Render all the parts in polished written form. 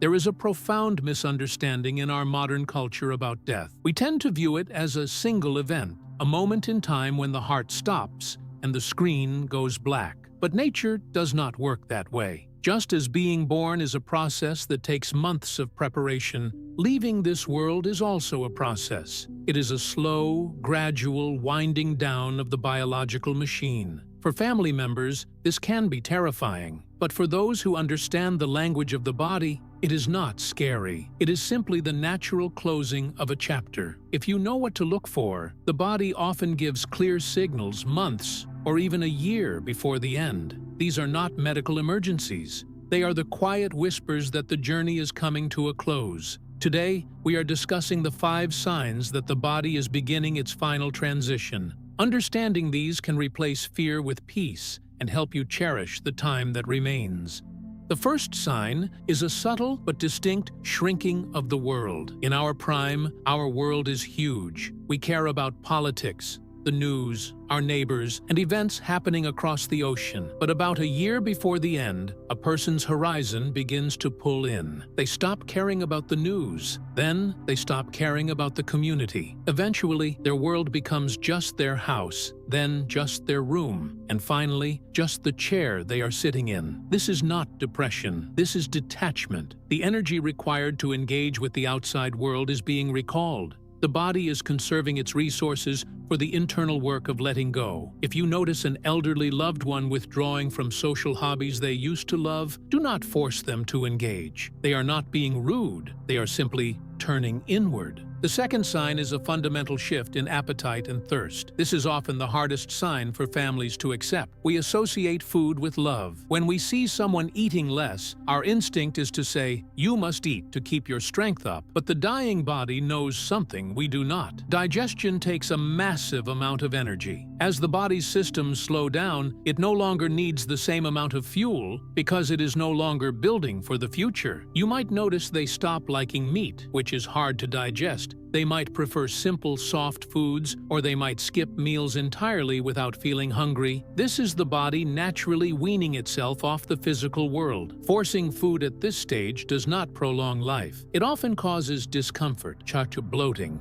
There is a profound misunderstanding in our modern culture about death. We tend to view it as a single event, a moment in time when the heart stops and the screen goes black. But nature does not work that way. Just as being born is a process that takes months of preparation, leaving this world is also a process. It is a slow, gradual winding down of the biological machine. For family members, this can be terrifying. But for those who understand the language of the body, it is not scary. It is simply the natural closing of a chapter. If you know what to look for, the body often gives clear signals months or even a year before the end. These are not medical emergencies. They are the quiet whispers that the journey is coming to a close. Today, we are discussing the 5 signs that the body is beginning its final transition. Understanding these can replace fear with peace and help you cherish the time that remains. The first sign is a subtle but distinct shrinking of the world. In our prime, our world is huge. We care about politics, the news, our neighbors, and events happening across the ocean. But about a year before the end, a person's horizon begins to pull in. They stop caring about the news. Then they stop caring about the community. Eventually, their world becomes just their house, then just their room, and finally, just the chair they are sitting in. This is not depression. This is detachment. The energy required to engage with the outside world is being recalled. The body is conserving its resources for the internal work of letting go. If you notice an elderly loved one withdrawing from social hobbies they used to love, do not force them to engage. They are not being rude. They are simply turning inward. The second sign is a fundamental shift in appetite and thirst. This is often the hardest sign for families to accept. We associate food with love. When we see someone eating less, our instinct is to say, "You must eat to keep your strength up." But the dying body knows something we do not. Digestion takes a massive amount of energy. As the body's systems slow down, it no longer needs the same amount of fuel because it is no longer building for the future. You might notice they stop liking meat, which is hard to digest. They might prefer simple, soft foods, or they might skip meals entirely without feeling hungry. This is the body naturally weaning itself off the physical world. Forcing food at this stage does not prolong life. It often causes discomfort, such as bloating.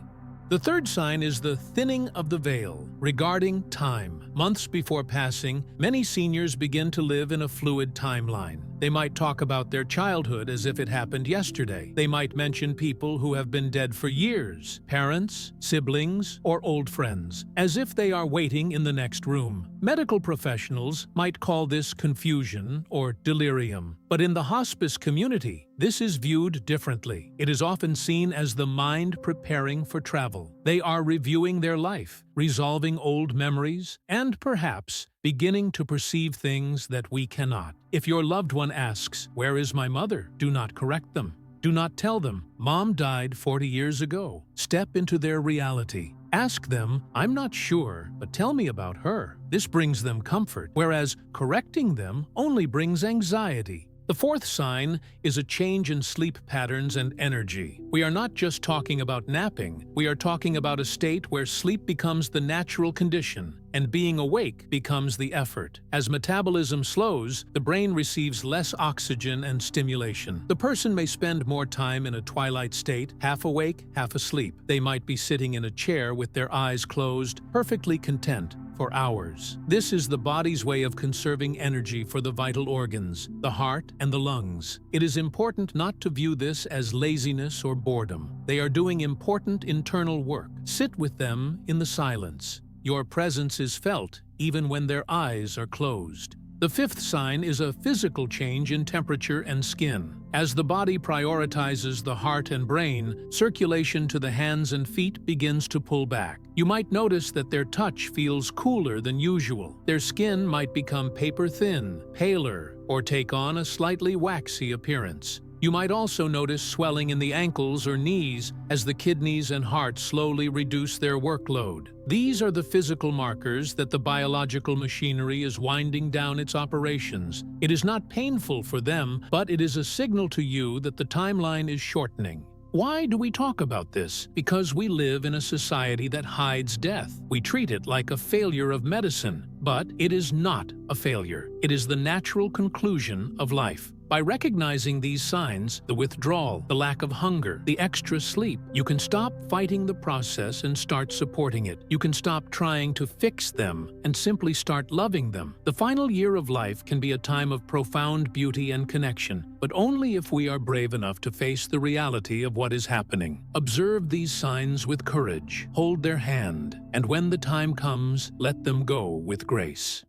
The third sign is the thinning of the veil. Regarding time, months before passing, many seniors begin to live in a fluid timeline. They might talk about their childhood as if it happened yesterday. They might mention people who have been dead for years, parents, siblings, or old friends, as if they are waiting in the next room. Medical professionals might call this confusion or delirium. But in the hospice community, this is viewed differently. It is often seen as the mind preparing for travel. They are reviewing their life, resolving old memories, and perhaps beginning to perceive things that we cannot. If your loved one asks, "Where is my mother?" do not correct them. Do not tell them, "Mom died 40 years ago." Step into their reality. Ask them, "I'm not sure, but tell me about her." This brings them comfort, whereas correcting them only brings anxiety. The fourth sign is a change in sleep patterns and energy. We are not just talking about napping, we are talking about a state where sleep becomes the natural condition and being awake becomes the effort. As metabolism slows, the brain receives less oxygen and stimulation. The person may spend more time in a twilight state, half awake, half asleep. They might be sitting in a chair with their eyes closed, perfectly content, for hours. This is the body's way of conserving energy for the vital organs, the heart and the lungs. It is important not to view this as laziness or boredom. They are doing important internal work. Sit with them in the silence. Your presence is felt even when their eyes are closed. The fifth sign is a physical change in temperature and skin. As the body prioritizes the heart and brain, circulation to the hands and feet begins to pull back. You might notice that their touch feels cooler than usual. Their skin might become paper-thin, paler, or take on a slightly waxy appearance. You might also notice swelling in the ankles or knees as the kidneys and heart slowly reduce their workload. These are the physical markers that the biological machinery is winding down its operations. It is not painful for them, but it is a signal to you that the timeline is shortening. Why do we talk about this? Because we live in a society that hides death. We treat it like a failure of medicine, but it is not a failure. It is the natural conclusion of life. By recognizing these signs, the withdrawal, the lack of hunger, the extra sleep, you can stop fighting the process and start supporting it. You can stop trying to fix them and simply start loving them. The final year of life can be a time of profound beauty and connection, but only if we are brave enough to face the reality of what is happening. Observe these signs with courage, hold their hand, and when the time comes, let them go with grace.